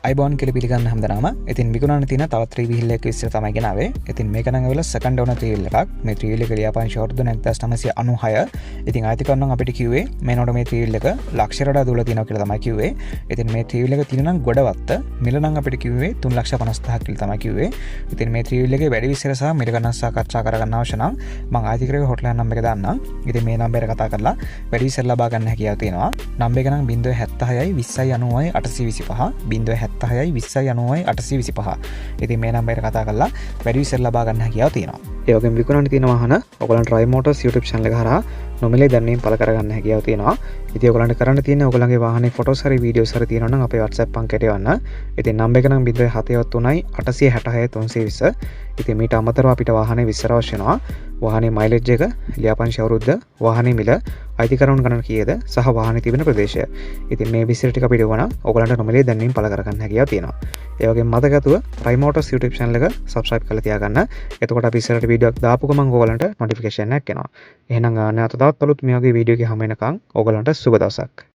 අයිබෝන් කියලා පිළිගන්න හැමදාම. ඉතින් විකුණන්න තියෙන තවත් ත්‍රිවිල් එකක් විස්තර තමයි ගෙනාවේ. ඉතින් මේක නම් වෙල සෙකන්ඩ් ඕන ත්‍රිවිල් එකක්. මේ ත්‍රිවිල් එක ලියාපදිංචි අවුරුදු 1996. ඉතින් ආයතිකරණ අපිට කිව්වේ මේනොට මේ ත්‍රිවිල් එක ලක්ෂයට දුවලා තියෙනවා කියලා තමයි කිව්වේ. ඉතින් මේ ත්‍රිවිල් එක තියෙන නම් ගොඩවත්ත මිල නම් අපිට කිව්වේ 3,50,000ක් කියලා තමයි කිව්වේ. ඉතින් මේ ත්‍රිවිල් එකේ වැඩි විස්තර සහ මිල ගණන් සාකච්ඡා කරගන්න අවශ්‍ය නම් මම ආයතිකරගේ හොට්ලයින් නම්බර් එක දාන්නම්. ඉතින් මේ නම්බර් එක කතා කරලා වැඩි විස්තර ලබා ගන්න හැකියාව තියෙනවා. නම්බර් එක නම් 076 20 90 825 076 20 90 825. ඉතින් මේ නම්බරයට කතා කරලා වැඩි විස්තර ලබා ගන්න හැකියාව තියෙනවා. ඒ වගේම විකුණන්න තියෙන වාහන ඔයගලන්ට Drive Motors YouTube channel එක හරහා නොමිලේ දැන්වීම් පළ කරගන්න හැකියාව තියෙනවා. ඉතින් ඔයගලන්ට කරන්න තියෙන්නේ ඔයගලගේ වාහනේ ෆොටෝස් හරි වීඩියෝස් හරි තියෙනවා නම් අපේ WhatsApp අංකයට එවන්න. ඉතින් නම්බර් එක නම් 073 866 320. ඉතින් මීට අමතරව අපිට වාහනේ විස්තර අවශ්‍ය වෙනවා. වාහනේ මයිලේජ් එක, ලියාපදිංචි අවුරුද්ද, වාහනේ මිල, අයිතිකරණ ගණන කීයද සහ වාහනේ තිබෙන ප්‍රදේශය. ඉතින් මේ විස්තර ටික අපිට ඕන ඔයගලන්ට නොමිලේ දැන්වීම් පළ කරගන්න හැකියාව තියෙනවා. ඒ වගේම මතකතුව Drive Motors YouTube channel එක subscribe කරලා තියාගන්න. එතකොට අපි ඉස්සරහට වීඩියෝ එකක් දාපු ගමන් ඔයගලන්ට notification එකක් එනවා. එහෙනම් නැවත තවත් අලුත් මේ වගේ වීඩියෝ එකක් හම්බ වෙනකන් ඔයගලන්ට සුබ දවසක්.